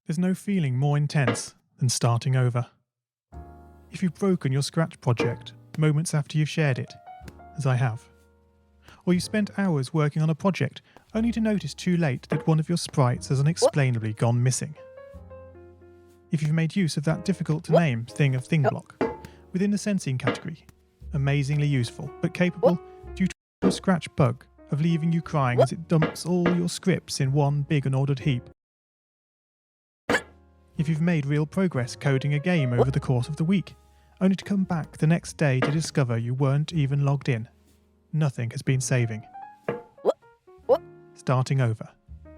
There's no feeling more intense than starting over. If you've broken your Scratch project moments after you've shared it, as I have, or you spent hours working on a project only to notice too late that one of your sprites has unexplainably gone missing. If you've made use of that difficult to name thing of thing block within the sensing category, amazingly useful but capable, due to a Scratch bug, of leaving you crying as it dumps all your scripts in one big unordered heap. If you've made real progress coding a game over the course of the week, only to come back the next day to discover you weren't even logged in, nothing has been saving. Starting over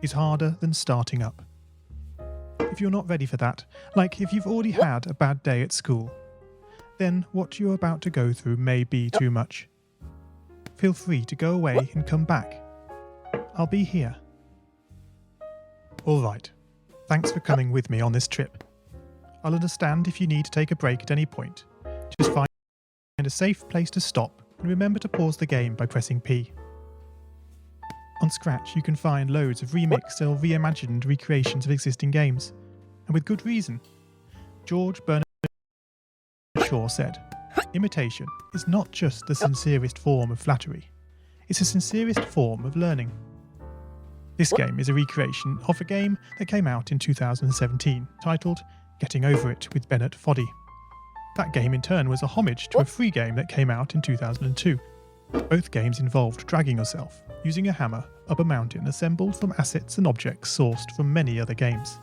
is harder than starting up. If you're not ready for that, like if you've already had a bad day at school, then what you're about to go through may be too much. Feel free to go away and come back. I'll be here. Alright. Thanks for coming with me on this trip. I'll understand if you need to take a break at any point. Just find a safe place to stop and remember to pause the game by pressing P. On Scratch you can find loads of remixed or reimagined recreations of existing games, and with good reason. George Bernard Shaw said, "Imitation is not just the sincerest form of flattery, it's the sincerest form of learning." This game is a recreation of a game that came out in 2017, titled Getting Over It with Bennett Foddy. That game in turn was a homage to a free game that came out in 2002. Both games involved dragging yourself, using a hammer, up a mountain assembled from assets and objects sourced from many other games.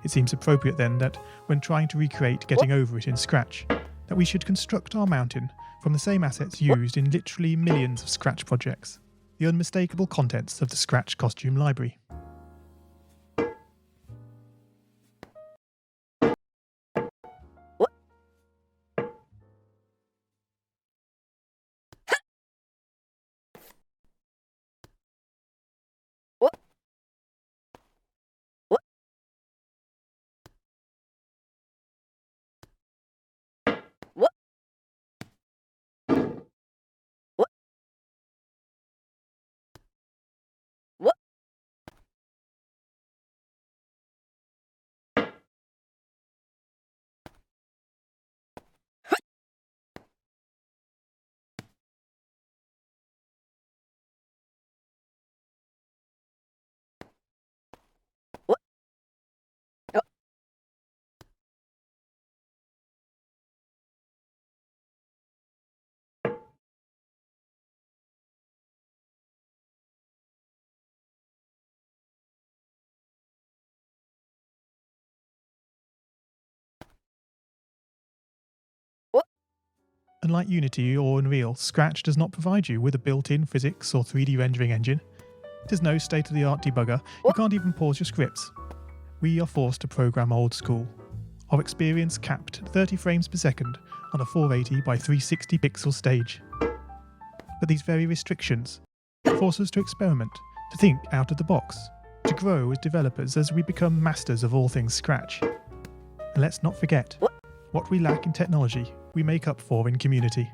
It seems appropriate then that, when trying to recreate Getting Over It in Scratch, that we should construct our mountain from the same assets used in literally millions of Scratch projects. The unmistakable contents of the Scratch costume library. Unlike Unity or Unreal, Scratch does not provide you with a built-in physics or 3D rendering engine. There's no state-of-the-art debugger, you can't even pause your scripts. We are forced to program old school. Our experience capped at 30 frames per second on a 480 by 360 pixel stage. But these very restrictions force us to experiment, to think out of the box, to grow as developers as we become masters of all things Scratch. And let's not forget, what we lack in technology, we make up for in community.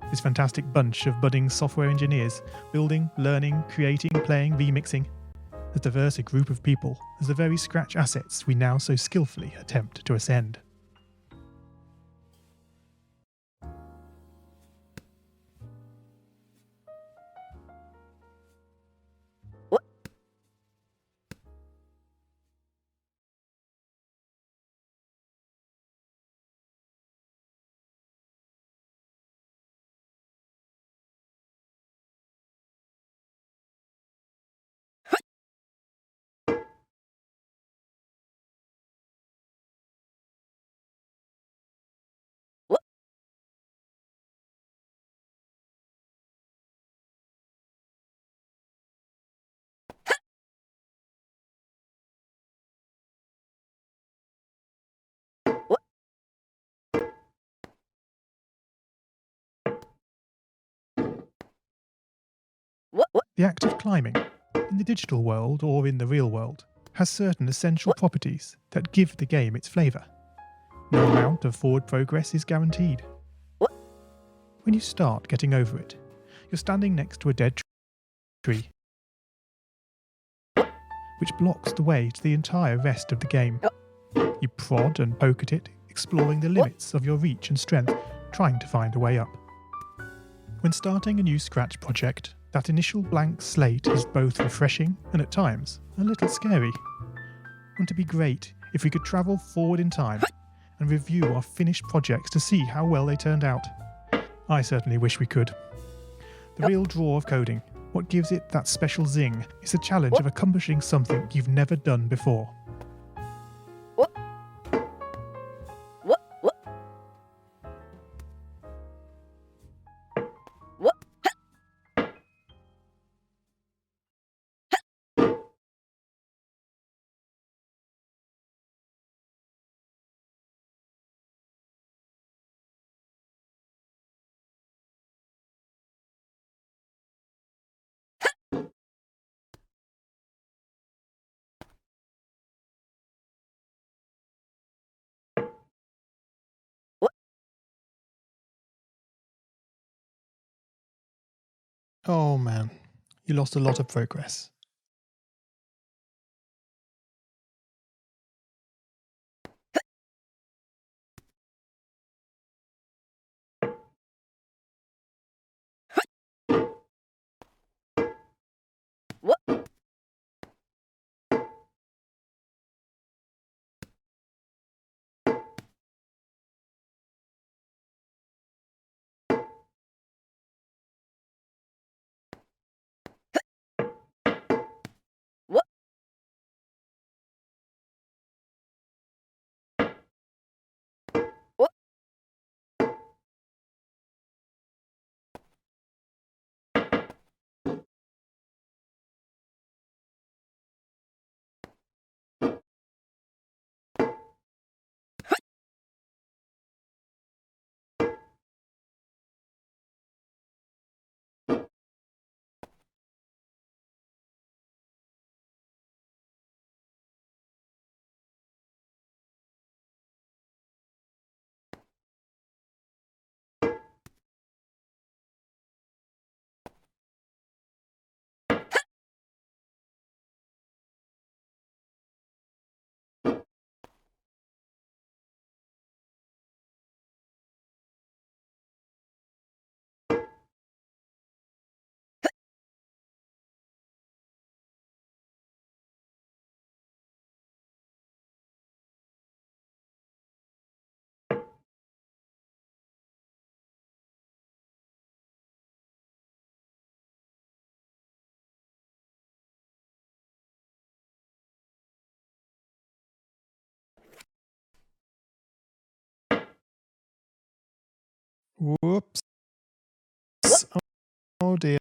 This fantastic bunch of budding software engineers, building, learning, creating, playing, remixing, as diverse a group of people as the very Scratch assets we now so skillfully attempt to ascend. The act of climbing, in the digital world or in the real world, has certain essential properties that give the game its flavour. No amount of forward progress is guaranteed. When you start getting over it, you're standing next to a dead tree, which blocks the way to the entire rest of the game. You prod and poke at it, exploring the limits of your reach and strength, trying to find a way up. When starting a new Scratch project, that initial blank slate is both refreshing and at times a little scary. Wouldn't it be great if we could travel forward in time and review our finished projects to see how well they turned out? I certainly wish we could. The real draw of coding, what gives it that special zing, is the challenge of accomplishing something you've never done before. Oh man, you lost a lot of progress. Whoops. Oh dear.